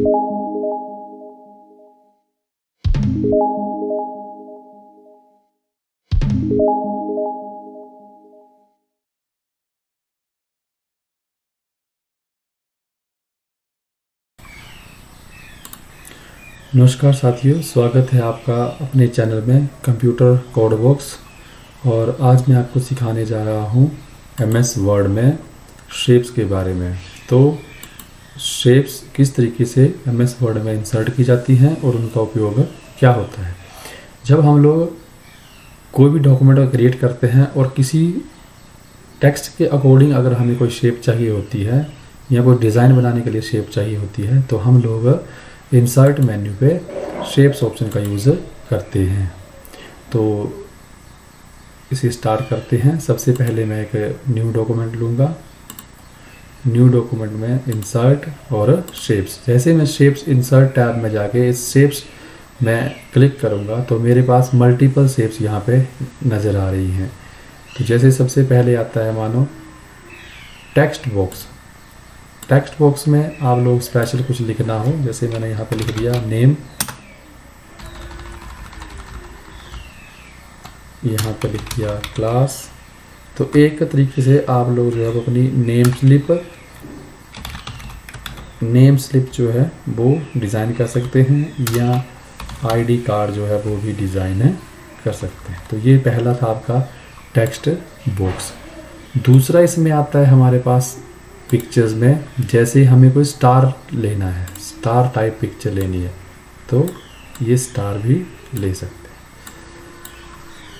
नमस्कार साथियों, स्वागत है आपका अपने चैनल में कंप्यूटर कोड बॉक्स। और आज मैं आपको सिखाने जा रहा हूँ एमएस वर्ड में शेप्स के बारे में। तो शेप्स किस तरीके से एमएस वर्ड में इंसर्ट की जाती हैं और उनका उपयोग क्या होता है। जब हम लोग कोई भी डॉक्यूमेंट क्रिएट करते हैं और किसी टेक्स्ट के अकॉर्डिंग अगर हमें कोई शेप चाहिए होती है या कोई डिज़ाइन बनाने के लिए शेप चाहिए होती है, तो हम लोग इंसर्ट मेन्यू पे शेप्स ऑप्शन का यूज़ करते हैं। तो इसे स्टार्ट करते हैं। सबसे पहले मैं एक न्यू डॉक्यूमेंट लूँगा। न्यू डॉक्यूमेंट में इंसर्ट और शेप्स। जैसे मैं शेप्स इंसर्ट टैब में जाके इस शेप्स में क्लिक करूँगा तो मेरे पास मल्टीपल शेप्स यहाँ पे नज़र आ रही हैं। तो जैसे सबसे पहले आता है मानो टेक्स्ट बॉक्स। टेक्स्ट बॉक्स में आप लोग स्पेशल कुछ लिखना हो, जैसे मैंने यहाँ पे लिख दिया नेम। यहाँ पे लिख दिया क्लास। तो एक तरीके से आप लोग जो है अपनी नेम स्लिप जो है वो डिज़ाइन कर सकते हैं, या आईडी कार्ड जो है वो भी डिज़ाइन कर सकते हैं। तो ये पहला था आपका टेक्स्ट बॉक्स। दूसरा इसमें आता है हमारे पास पिक्चर्स में। जैसे हमें कोई स्टार लेना है, स्टार टाइप पिक्चर लेनी है, तो ये स्टार भी ले सकते हैं।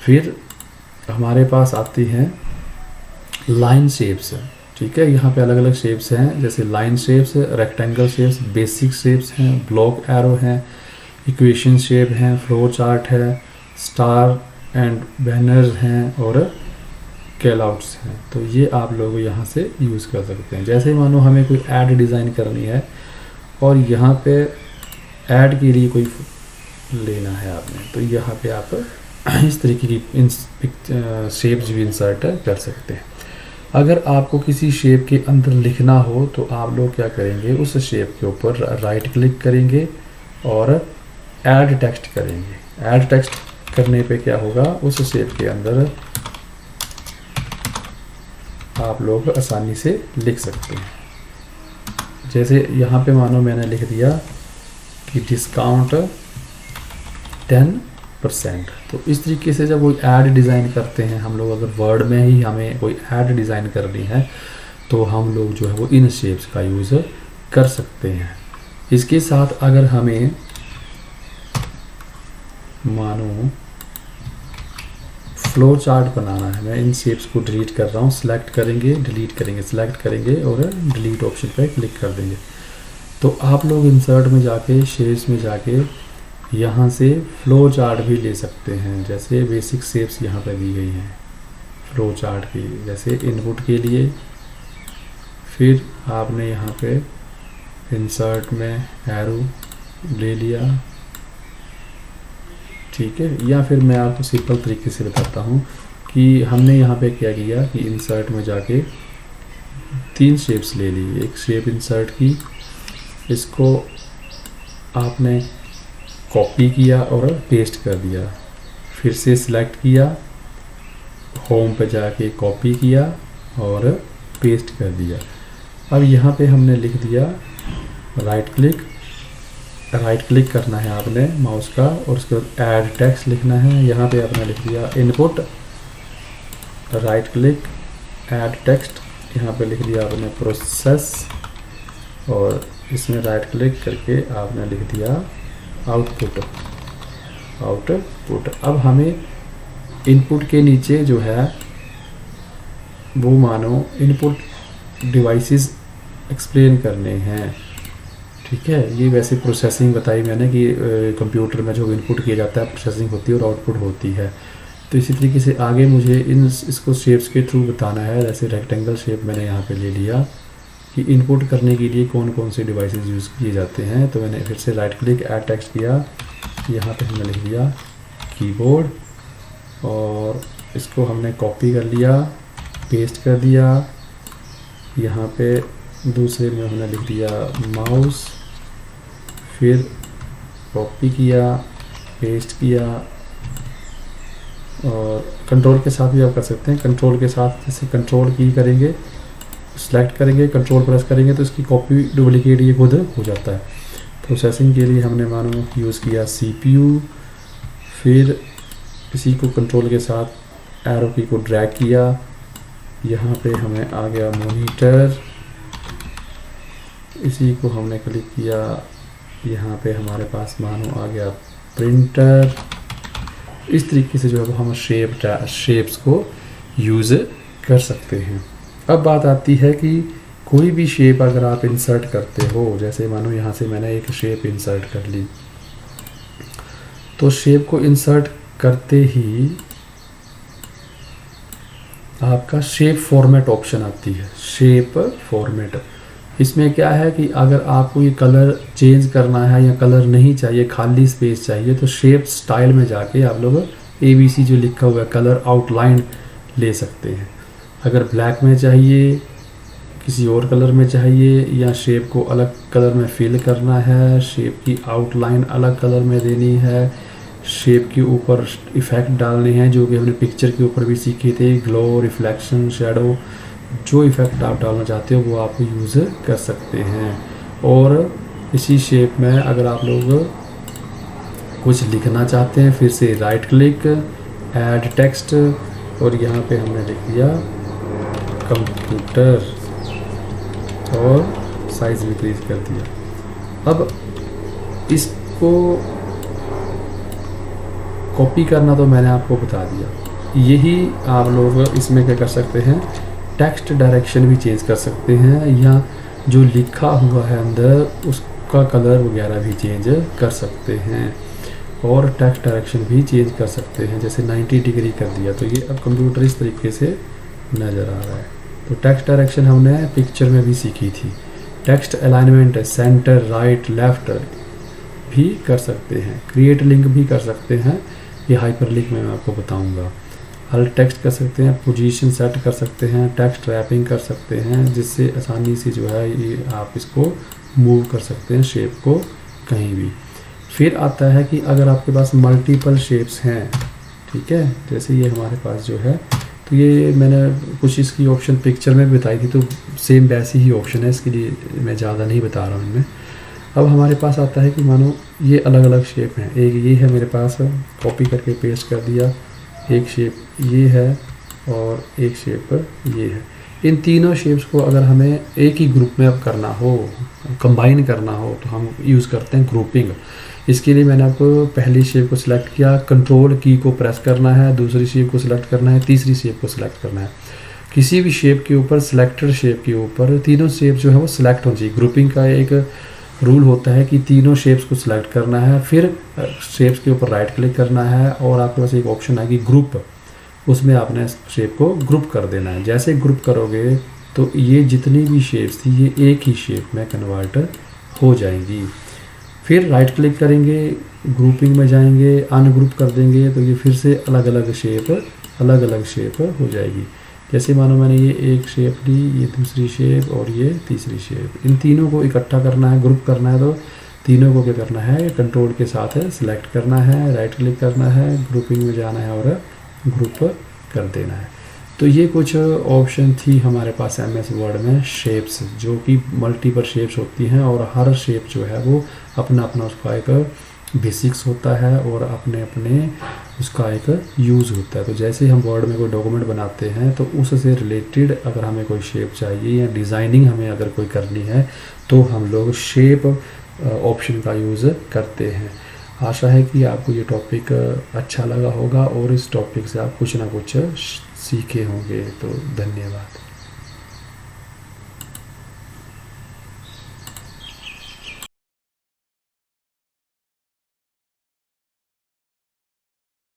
फिर हमारे पास आती हैं लाइन शेप्स। ठीक है, यहाँ पे अलग अलग शेप्स हैं, जैसे line shapes, rectangle shapes, basic shapes हैं, ब्लॉक एरो हैं, इक्वेशन शेप हैं, फ्लो चार्ट है, स्टार एंड बैनर्स हैं और कैलआउट्स हैं। तो ये आप लोग यहाँ से यूज़ कर सकते हैं। जैसे मानो हमें कोई ऐड डिज़ाइन करनी है और यहाँ पे ऐड के लिए कोई लेना है आपने, तो यहाँ पे आप इस तरीके की शेप्स भी इंसर्ट कर सकते हैं। अगर आपको किसी शेप के अंदर लिखना हो तो आप लोग क्या करेंगे, उस शेप के ऊपर राइट क्लिक करेंगे और ऐड टेक्स्ट करेंगे। ऐड टेक्स्ट करने पे क्या होगा, उस शेप के अंदर आप लोग आसानी से लिख सकते हैं। जैसे यहाँ पे मानो मैंने लिख दिया कि डिस्काउंट 10%। तो इस तरीके से जब कोई ऐड डिज़ाइन करते हैं हम लोग, अगर वर्ड में ही हमें कोई ऐड डिज़ाइन करनी है तो हम लोग जो है वो इन शेप्स का यूज़ कर सकते हैं। इसके साथ अगर हमें मानो फ्लो चार्ट बनाना है, मैं इन शेप्स को डिलीट कर रहा हूँ, सिलेक्ट करेंगे, डिलीट करेंगे, सिलेक्ट करेंगे और डिलीट ऑप्शन पे क्लिक कर देंगे। तो आप लोग इंसर्ट में जाके शेप्स में जाके यहाँ से फ्लो चार्ट भी ले सकते हैं। जैसे बेसिक शेप्स यहाँ पे दी गई हैं फ्लो चार्ट की, जैसे इनपुट के लिए। फिर आपने यहाँ पे इंसर्ट में एरो ले लिया, ठीक है। या फिर मैं आपको सिंपल तरीके से बताता हूँ कि हमने यहाँ पे क्या किया कि इंसर्ट में जाके 3 शेप्स ले ली। एक शेप इंसर्ट की, इसको आपने कॉपी किया और पेस्ट कर दिया। फिर से सिलेक्ट किया, होम पे जाके कॉपी किया और पेस्ट कर दिया। अब यहाँ पे हमने लिख दिया राइट क्लिक करना है आपने माउस का और उसके बाद ऐड टेक्स्ट लिखना है। यहाँ पे आपने लिख दिया input, right click, add text, यहाँ पे लिख दिया आपने प्रोसेस और इसमें राइट क्लिक करके आपने लिख दिया आउटपुट। अब हमें इनपुट के नीचे जो है वो मानो इनपुट डिवाइसेस एक्सप्लेन करने हैं, ठीक है। ये वैसे प्रोसेसिंग बताई मैंने कि कंप्यूटर में जो इनपुट किया जाता है प्रोसेसिंग होती है और आउटपुट होती है। तो इसी तरीके से आगे मुझे इसको शेप्स के थ्रू बताना है। जैसे रेक्टेंगल शेप मैंने यहाँ पे ले लिया कि इनपुट करने के लिए कौन कौन से डिवाइसेस यूज़ किए जाते हैं। तो मैंने फिर से राइट क्लिक, ऐड टेक्स्ट किया, यहाँ पे हमने लिख दिया कीबोर्ड और इसको हमने कॉपी कर लिया, पेस्ट कर दिया। यहाँ पे दूसरे में हमने लिख दिया माउस फिर कॉपी किया, पेस्ट किया, और कंट्रोल के साथ भी आप कर सकते हैं। कंट्रोल के साथ जैसे कंट्रोल की करेंगे, सेलेक्ट करेंगे, कंट्रोल प्रेस करेंगे तो इसकी कॉपी डुप्लीकेट ये खुद हो जाता है। प्रोसेसिंग के लिए हमने मानो यूज़ किया CPU, फिर इसी को कंट्रोल के साथ एरो की को ड्रैग किया, यहाँ पे हमें आ गया मॉनिटर, इसी को हमने क्लिक किया, यहाँ पे हमारे पास मानो आ गया प्रिंटर। इस तरीके से जो है वो हम शेप्स को यूज़ कर सकते हैं। अब बात आती है कि कोई भी शेप अगर आप इंसर्ट करते हो, जैसे मानो यहाँ से मैंने एक शेप इंसर्ट कर ली, तो शेप को इंसर्ट करते ही आपका शेप फॉर्मेट ऑप्शन आती है। शेप फॉर्मेट, इसमें क्या है कि अगर आपको ये कलर चेंज करना है या कलर नहीं चाहिए, खाली स्पेस चाहिए, तो शेप स्टाइल में जाके आप लोग ABC जो लिखा हुआ है कलर आउटलाइन ले सकते हैं। अगर ब्लैक में चाहिए, किसी और कलर में चाहिए, या शेप को अलग कलर में फिल करना है, शेप की आउटलाइन अलग कलर में देनी है, शेप के ऊपर इफ़ेक्ट डालने हैं जो कि हमने पिक्चर के ऊपर भी सीखे थे, ग्लो, रिफ्लेक्शन, शेडो, जो इफ़ेक्ट आप डालना चाहते हो वो आप यूज़ कर सकते हैं। और इसी शेप में अगर आप लोग कुछ लिखना चाहते हैं, फिर से राइट क्लिक, ऐड टेक्स्ट, और यहाँ पे हमने लिख दिया कंप्यूटर और साइज इंक्रीज कर दिया। अब इसको कॉपी करना तो मैंने आपको बता दिया, यही आप लोग इसमें क्या कर सकते हैं, टेक्स्ट डायरेक्शन भी चेंज कर सकते हैं, या जो लिखा हुआ है अंदर उसका कलर वगैरह भी चेंज कर सकते हैं, और टेक्स्ट डायरेक्शन भी चेंज कर सकते हैं। जैसे 90 डिग्री कर दिया तो ये अब कंप्यूटर इस तरीके से नज़र आ रहा है। तो टेक्स्ट डायरेक्शन हमने पिक्चर में भी सीखी थी। Text alignment, centre, right, left भी कर सकते हैं। क्रिएट लिंक भी कर सकते हैं, ये हाइपर लिंक में मैं आपको बताऊंगा। अल्ट टेक्स्ट कर सकते हैं, पोजीशन सेट कर सकते हैं, टेक्स्ट रैपिंग कर सकते हैं, जिससे आसानी से जो है ये आप इसको मूव कर सकते हैं शेप को कहीं भी। फिर आता है कि अगर आपके पास मल्टीपल शेप्स हैं, ठीक है, जैसे ये हमारे पास जो है, तो ये मैंने कुछ इसकी ऑप्शन पिक्चर में बताई थी, तो सेम वैसी ही ऑप्शन है, इसके लिए मैं ज़्यादा नहीं बता रहा हूँ इनमें। अब हमारे पास आता है कि मानो ये अलग अलग शेप हैं, एक ये है मेरे पास, कॉपी करके पेस्ट कर दिया, एक शेप ये है और एक शेप ये है। इन तीनों शेप्स को अगर हमें एक ही ग्रुप में अब करना हो, कंबाइन करना हो, तो हम यूज़ करते हैं ग्रुपिंग। इसके लिए मैंने आपको पहली शेप को सिलेक्ट किया, कंट्रोल की को प्रेस करना है, दूसरी शेप को सिलेक्ट करना है, तीसरी शेप को सिलेक्ट करना है। किसी भी शेप के ऊपर, सिलेक्टेड शेप के ऊपर तीनों शेप जो है वो सिलेक्ट होनी चाहिए। ग्रुपिंग का एक रूल होता है कि तीनों शेप्स को सिलेक्ट करना है, फिर शेप्स के ऊपर राइट क्लिक करना है, और आपके पास एक ऑप्शन आएगी ग्रुप, उसमें आपने शेप को ग्रुप कर देना है। जैसे ग्रुप करोगे तो ये जितनी भी शेप्स थी ये एक ही शेप में कन्वर्ट हो जाएंगी। फिर राइट क्लिक करेंगे, ग्रुपिंग में जाएंगे, अनग्रुप कर देंगे, तो ये फिर से अलग अलग शेप हो जाएगी। जैसे मानो मैंने ये एक शेप ली, ये दूसरी शेप और ये तीसरी शेप, इन तीनों को इकट्ठा करना है, ग्रुप करना है, तो तीनों को क्या करना है, कंट्रोल के साथ सिलेक्ट करना है, राइट क्लिक करना है, ग्रुपिंग में जाना है और ग्रुप कर देना है। तो ये कुछ ऑप्शन थी हमारे पास MS वर्ड में शेप्स, जो कि मल्टीपल शेप्स होती हैं, और हर शेप जो है वो अपना अपना उसका एक बेसिक्स होता है और अपने अपने उसका एक यूज़ होता है। तो जैसे हम वर्ड में कोई डॉक्यूमेंट बनाते हैं तो उससे रिलेटेड अगर हमें कोई शेप चाहिए या डिज़ाइनिंग हमें अगर कोई करनी है तो हम लोग शेप ऑप्शन का यूज़ करते हैं। आशा है कि आपको ये टॉपिक अच्छा लगा होगा और इस टॉपिक से आप कुछ ना कुछ सीखे होंगे। तो धन्यवाद।